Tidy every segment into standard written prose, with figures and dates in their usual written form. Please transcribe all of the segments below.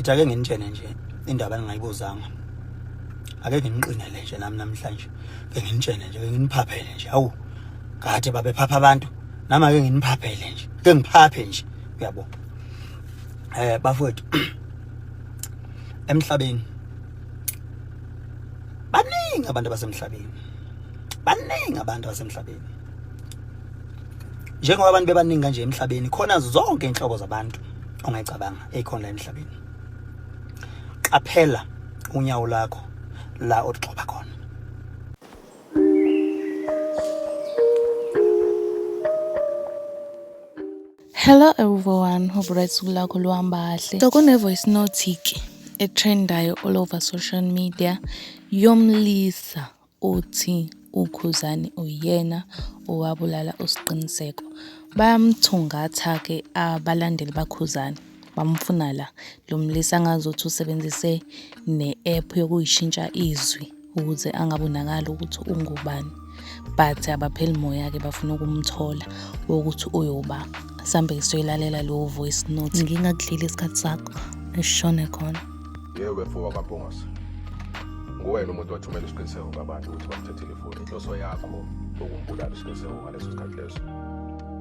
ngithi ake nginitshene nje indaba engayibuzanga. Ake nginqinele nje nami namhlanje. Ke nginitshene nje, nginiphaphele nje. Hawu. Kade babephapha abantu. Nami ake nginiphaphele nje. Ke ngiphaphe nje. Uyabo. Bafowethu. Emhlabeni. Baningi abantu abasemhlabeni. Baningi abantu abasemhlabeni. Njengoba abantu bebaningi kanje emhlabeni, khona zonke inhlobo zabantu ongayicabanga ekhona la emhlabeni. Qaphela unyawo lakho la oxhoba khona. Hello everyone, hope usuku lakho luhamba kahle. So kune voice note ke etrendayo all over social media yomlisa uthi uKhuzani uyena owabulala uSiqiniseko. Bayamthungatha ke abalandeli baKhuzani. Bamfuna la lomlisa ngazothi usebenzise ne-app yokuyishintsha izwi ukuze angabonakala ukuthi ungubani. But abapheli moya ke bafuna ukumthola ukuthi uyoba. Sambe siyoyilalela lo voice note. Ngingakudlili isikhathi sakho esishone khona. Yebo mfowethu kaMpungose. Nguwena umuntu wathumela uSiqiniseko ngabantu ukuthi bakuthathele ifoni. Inhloso yakho ukumbulala uSiqiniseko ngaleso sikhathi leso.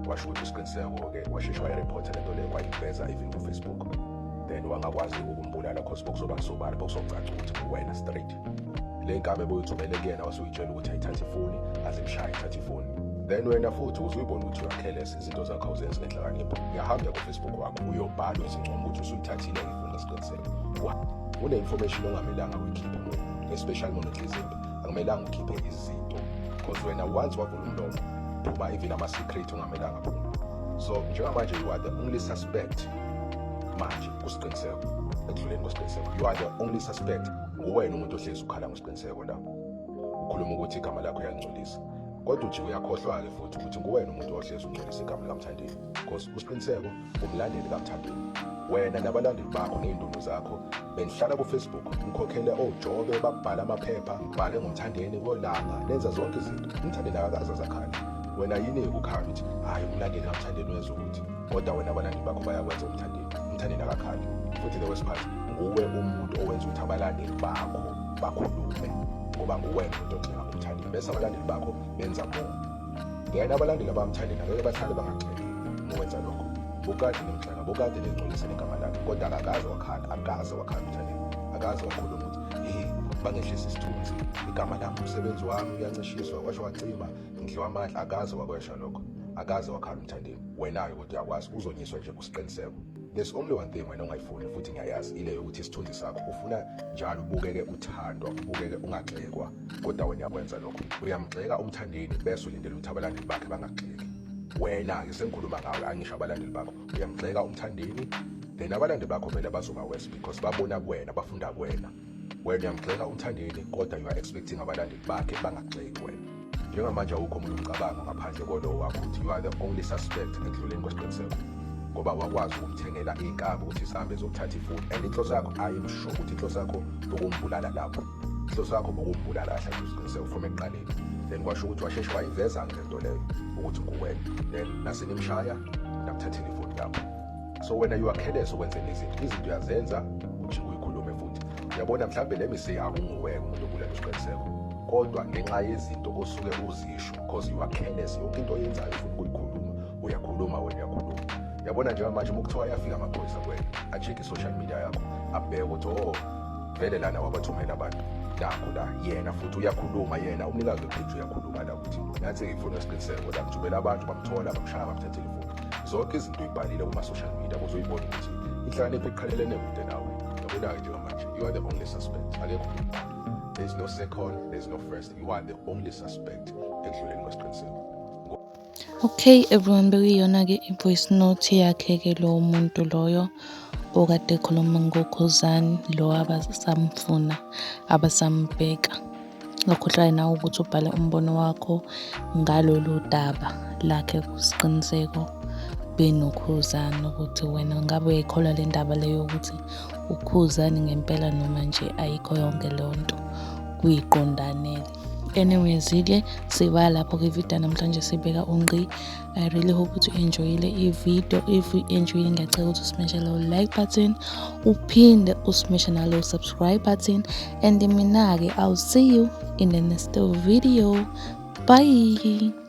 Washo ukuthi uSiqiniseko ke washeshwa i-report lento le wayiveza even ku Facebook. Then wangakwazi ukumbulala cause bokuzoba kusobala bokuzocaca ukuthi uwena straight. Le ngame boyithumele kuyena wasuyitshela ukuthi ayithathe ifoni, azimshaya ithathe ifoni. Then wena futhi uzuyibona ukuthi uyakhelesa izinto zakho awuzenzi ngenhlakanipho. Uyahamba ku Facebook wakho uyobhala izincomo ukuthi usuyithathile ifoni ngesiqiniseko. Une information ongamelanga uyikhiphe umuntu, especially umuntu ehlizimbi. Akumelanga ukhiphe izinto because wena once wavula umlomo phuma even ama secret ongamelanga phuma. So njengamanje you are the only suspect manje kusiqiniseko. Ekudluleni kwesiqiniseko you are the only suspect. Nguwena umuntu ohlezi ukhala ngosiqiniseko la. Ukhuluma ukuthi igama lakho uyangcolisa. Kodwa nje uyakhohlwa ke futhi ukuthi nguwena umuntu ohlezi ungcolisa igama likaMthandeni because uSiqiniseko umlandeli kaMthandeni. Wena nabalandeli bakho nezindumo zakho benihlala ku Facebook ukhokhele ojobe babhala amaphepha bhale ngomthandeni kolanga nenza zonke izinto. Umthandeni akakaza zakhali. Wena yini ukukhala ukuthi hayi umlandeli kaMthandeni wenza ukuthi kodwa wena abalandeli bakho bayakwenza umthandeni. Umthandeni akakhali. Futhi le wesiphathi nguwe umuntu owenza ukuthi abalandeli bakho bakhulume ngoba nguwena umuntu ogcina umthandeni bese abalandeli bakho benza mo. Yena abalandeli abamthandeni ngeke bahlale bangagxili ngowenza lokho. Bukade nemhlanga bukade lengcolisa negama lakhe kodwa akaze wakhala umthandeni. Akaze wakhuluma ukuthi bangehlisa isithunzi igama lami umsebenzi wami uyancishiswa kwasho wacima ngidliwa amandla. Akaze wakwesha lokho. Akaze wakhala umthandeni. Wena-ke kodwa uyakwazi uzonyiswa nje kusiqiniseko. There's only one thing wena ongayifuni futhi ngiyayazi ile yokuthi isithunzi sakho ufuna njalo ubukeke uthandwa, ubukeke ungagxekwa kodwa wena uyakwenza lokho. Uyamgxeka umthandeni bese ulindele ukuthi abalandeli bakhe bangagxeki. Wena-ke sengikhuluma ngawe angisho abalandeli bakho. Uyamgxeka umthandeni then abalandeli bakho vele bazoba worse because babona kuwena bafunda kuwena. Wena uyamgxeka umthandeni kodwa you are expecting abalandeli bakhe bangagxeki wena. Njengamanje awukho umuntu umcabango ngaphandle kolowo wakho ukuthi you are the only suspect ekudluleni kwesiqiniseko. Ngoba wakwazi ukumthengela inkaba ukuthi sihambe ezothatha ifoni and inhloso yakho ayimsho ukuthi inhloso yakho ukumbulala lapho. Inhloso yakho ukumbulala kahle uSiqiniseko from ekuqaleni. Then kwasho ukuthi washeshe wayiveza ngento leyo ukuthi nguwena. Then nasenimshaya namthathela ifoni yakho. So wena you are careless ukwenzeni izinto uyazenza uthi uyikhulume futhi. Uyabona mhlambe le mise akunguwena umuntu obulala uSiqiniseko. Kodwa ngenxa yezinto osuke uzisho because you are careless yonke into oyenzayo ufuna ukuyikhuluma uyakhuluma wena uyakhuluma. Yabona njengamanje uma kuthiwa yafika amaphoyisa kuwena a-check i-social media yakho abheke ukuthi vele lana wabathumela abantu nakho la yena futhi uyakhuluma yena umnikazi wepage uyakhuluma la ukuthi nathi ifoni yesiqiniseko la kuthumela abantu bamthola bamshaya bamthathela ifoni. Zonke izinto uyibhalile kuma-social media kuzoyibona ukuthi inhlakanipho iqhelelene kude nawe. Yabona-ke njengamanje you are the only suspect. Akekho there's no second, there's no first. You are the only suspect ekudluleni kwesiqiniseko. Okay everyone, bekuyiyona ke i-voice note yakhe ke lo muntu loyo okade ekhuluma ngoKhuzani lo abasamfuna abasambheka. Ngakhohlwa nawe ukuthi ubhale umbono wakho ngalolu daba lakhe kusiqiniseko benoKhuzani ukuthi wena ngabe uyayikholwa le ndaba leyo ukuthi uKhuzani ngempela noma nje ayikho yonke leyo nto kuyiqondanele. anyways-ke siba lapho-ke ividiyo namhlanje sibeka unqi. I really hope ukuthi u-enjoyile i-video. If u-enjoyile ngiyacela ukuthi usmash lo like button, uphinde usmash nalo subscribe button, and mina-ke I'll see you in the next video. Bye.